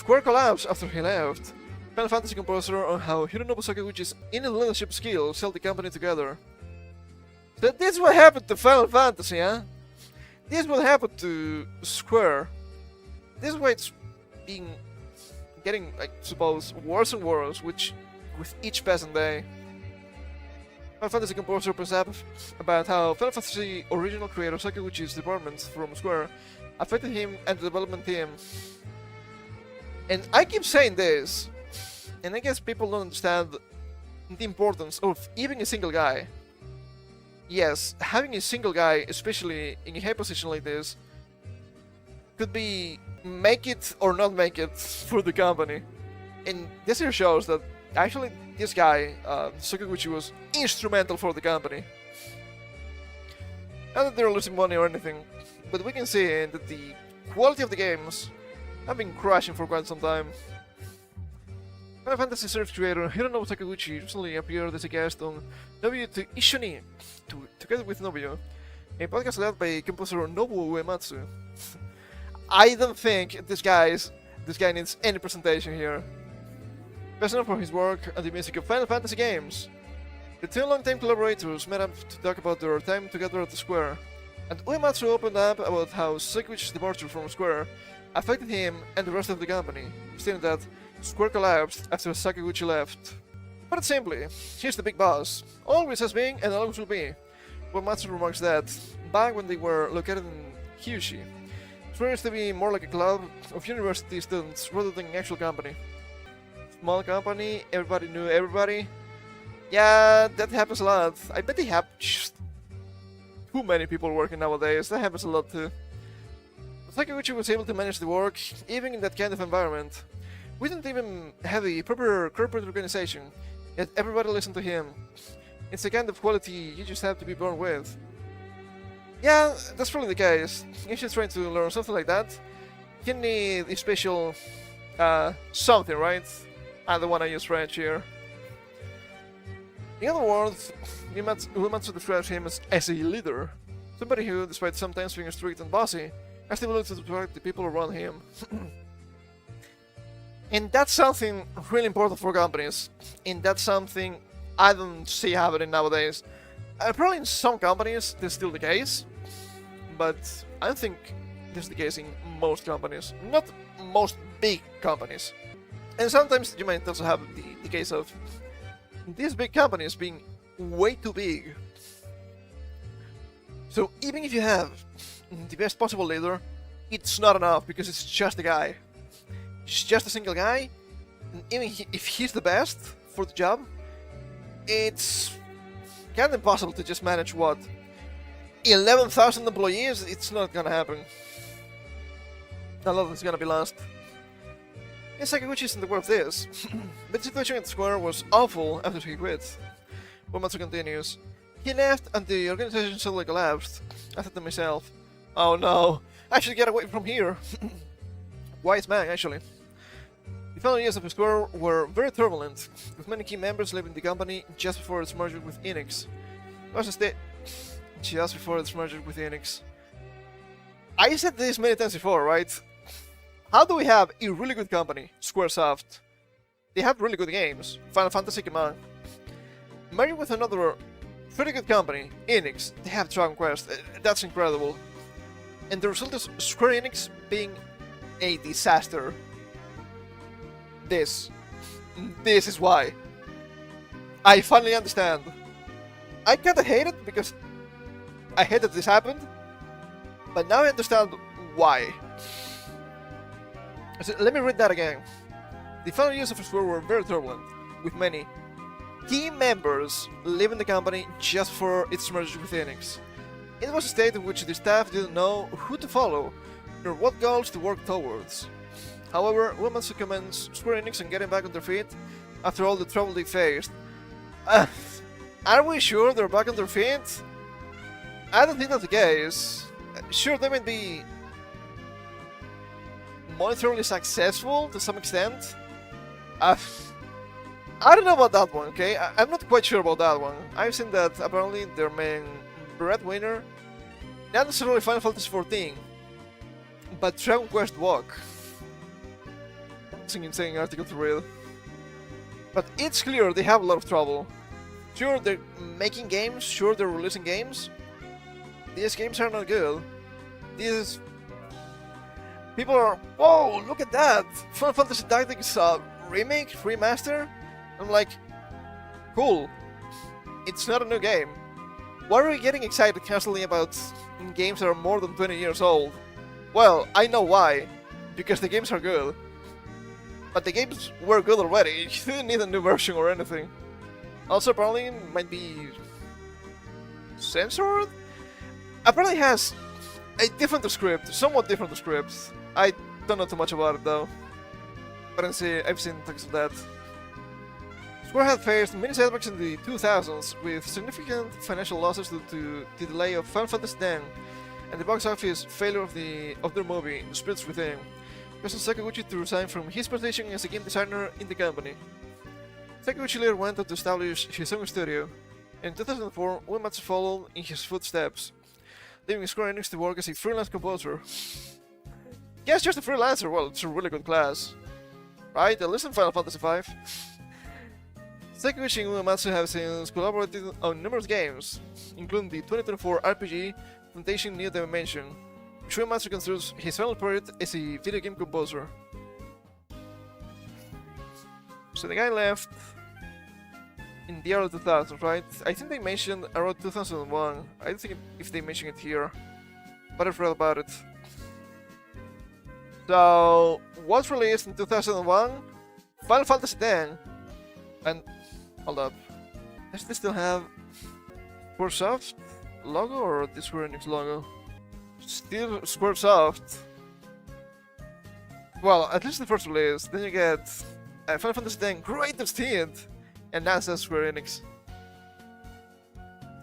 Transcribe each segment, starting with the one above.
Square collapsed after he left. Final Fantasy composer on how Hironobu Sakaguchi's innate leadership skills held the company together. So this is what happened to Final Fantasy, huh? This is what happened to Square. This is why it's getting, I suppose, worse and worse with each passing day. Final Fantasy composer opens up about how Final Fantasy original creator Sakaguchi's department from Square affected him and the development team. And I keep saying this, and I guess people don't understand the importance of even a single guy. Yes, having a single guy, especially in a high position like this, could be make it or not make it for the company. And this here shows that actually this guy, Sakaguchi, was instrumental for the company. Not that they're losing money or anything, but we can see that the quality of the games have been crashing for quite some time. Final Fantasy series creator Hironobu Sakaguchi recently appeared as a guest on Nobuyo to Ishoni, together with Nobuyo, a podcast led by composer Nobuo Uematsu. I don't think this guy needs any presentation here. Best known for his work on the music of Final Fantasy games, the two long-time collaborators met up to talk about their time together at the Square, and Uematsu opened up about how Sakaguchi's departure from Square affected him and the rest of the company, stating that Square collapsed after Sakaguchi left. Put simply, he's the big boss, always has been and always will be. Uematsu remarks that, back when they were located in Kyushu, Square used to be more like a club of university students rather than an actual company. Small company, everybody knew everybody. Yeah, that happens a lot. I bet they have just too many people working nowadays. That happens a lot too. Sakaguchi was able to manage the work, even in that kind of environment. We didn't even have a proper corporate organization, yet everybody listened to him. It's the kind of quality you just have to be born with. Yeah, that's probably the case. If you're trying to learn something like that, you need a special something, right? I don't want to use French here. In other words, Uematsu describes him as a leader. Somebody who, despite sometimes being strict and bossy, has the ability to protect the people around him. And that's something really important for companies. And that's something I don't see happening nowadays. Probably in some companies, this is still the case. But I don't think this is the case in most companies. Not most big companies. And sometimes you might also have the case of these big companies being way too big. So even if you have the best possible leader, it's not enough because it's just a guy. It's just a single guy, and even if he's the best for the job, it's kind of impossible to just manage, what, 11,000 employees? It's not gonna happen. A lot is gonna be lost. And Sakaguchi isn't aware of this, but the situation at Square was awful after he quit. Uematsu continues. He left and the organization suddenly collapsed. I thought to myself, oh no, I should get away from here. Wise man, actually. The final years of Square were very turbulent, with many key members leaving the company just before its merger with Enix. Just before its merger with Enix. I said this many times before, right? How do we have a really good company, Squaresoft? They have really good games. Final Fantasy, come on. Merging with another pretty good company, Enix, they have Dragon Quest. That's incredible. And the result is Square Enix being a disaster. This is why. I finally understand. I kinda hate it because I hate that this happened, but now I understand why. So let me read that again. The final years of Square were very turbulent, with many key members leaving the company just for its merger with Enix. It was a state in which the staff didn't know who to follow, nor what goals to work towards. However, Uematsu commends Square Enix on getting back on their feet after all the trouble they faced. Are we sure they're back on their feet? I don't think that's the case. Sure, they might be monetarily successful to some extent. I don't know about that one, okay? I'm not quite sure about that one. I've seen that apparently their main breadwinner, not necessarily Final Fantasy XIV, but Dragon Quest Walk. It's an insane article to read. But it's clear they have a lot of trouble. Sure, they're making games, sure, they're releasing games. These games are not good. These... People are, whoa, look at that! Final Fantasy Tactics remake, remaster? I'm like, cool. It's not a new game. Why are we getting excited constantly about games that are more than 20 years old? Well, I know why. Because the games are good. But the games were good already. You didn't need a new version or anything. Also, apparently, it might be censored? Apparently has a different script, somewhat different script. I don't know too much about it though. But I've seen things of that. Square had faced many setbacks in the 2000s, with significant financial losses due to the delay of Final Fantasy X and the box office failure of their movie, The Spirits Within, causing Sakaguchi to resign from his position as a game designer in the company. Sakaguchi later went on to establish his own studio. In 2004, Uematsu followed in his footsteps, leaving Square Enix to work as a freelance composer. Yes, just a freelancer, well, it's a really good class. Right, at least in Final Fantasy V. Sakaguchi and Uematsu have since collaborated on numerous games, including the 2024 RPG Plantation New Dimension, which Uematsu considers his final project as a video game composer. So the guy left in the early 2000s, right? I think they mentioned around 2001. I don't think if they mention it here, but I've read about it. So, was released in 2001, Final Fantasy X, and hold up, does this still have Squaresoft logo or the Square Enix logo? Still Squaresoft. Well, at least the first release. Then you get Final Fantasy X Greatest Hit, and now it says Square Enix.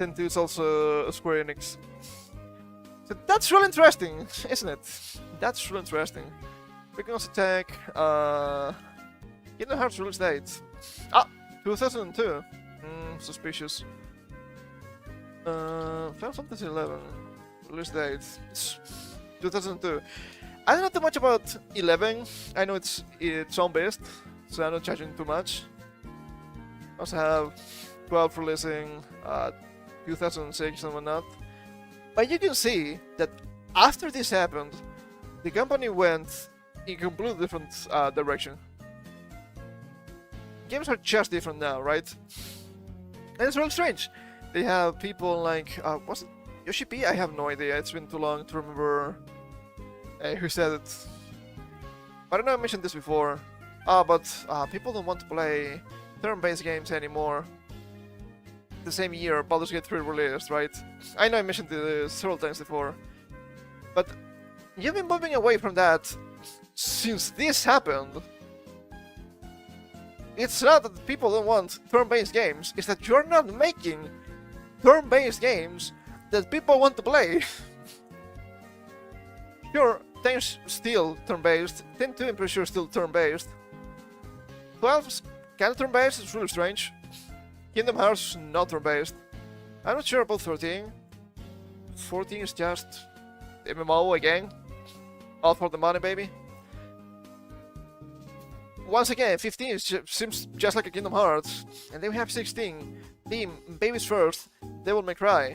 10-2 is also a Square Enix. So that's really interesting, isn't it? That's really interesting. We can also check Kingdom Hearts release date. Ah, 2002. Suspicious. Final Fantasy 11 release date. It's 2002. I don't know too much about 11. I know it's zone-based, so I'm not judging too much. Also have 12 releasing 2006 and whatnot. But you can see that after this happened, the company went in a completely different direction. Games are just different now, right? And it's really strange. They have people like, was it Yoshi P? I have no idea, it's been too long to remember who said it. But I know I mentioned this before. But people don't want to play turn-based games anymore. The same year Baldur's Gate 3 released, right? I know I mentioned this several times before. But you've been moving away from that since this happened. It's not that people don't want turn-based games, it's that you're not making turn-based games that people want to play. Sure, 10's still turn-based, 10-2 I'm pretty sure is still turn-based. 12's kind of turn-based, it's really strange. Kingdom Hearts not turn-based. I'm not sure about 13. 14 is just MMO again. All for the money, baby. Once again, 15 seems just like a Kingdom Hearts. And then we have 16. Team, Babies First, Devil May Cry.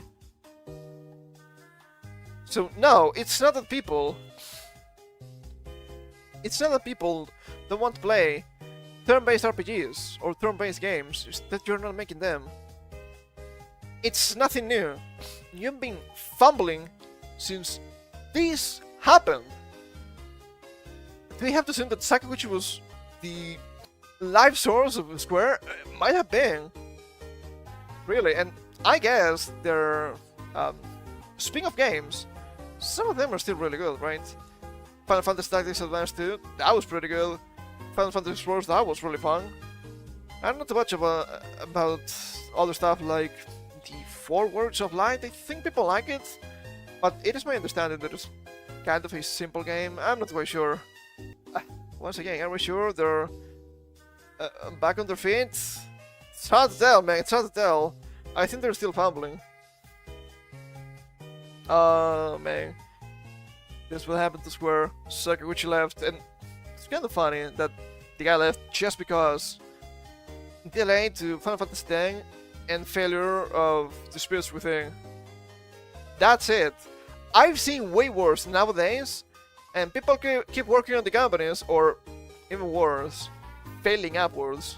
So, no, it's not that people... It's not that people don't want to play turn-based RPGs or turn-based games, it's that you're not making them. It's nothing new. You've been fumbling since this happened. Do we have to assume that Sakaguchi was the life source of Square? Might have been. Really, and I guess they're spin-off games. Some of them are still really good, right? Final Fantasy Tactics Advance 2, that was pretty good. Final Fantasy Explorers, that was really fun. I'm not too much about other stuff like the Four Words of Light. I think people like it, but it is my understanding that it's kind of a simple game. I'm not quite sure. Once again, are we sure they're back on their feet? It's hard to tell, man. It's hard to tell. I think they're still fumbling. Oh, man. This will happen to Square. Sakaguchi left, and it's kind of funny that the guy left just because delay to Final Fantasy X and failure of the Spirits Within. That's it. I've seen way worse nowadays, and people keep working on the companies, or even worse, failing upwards.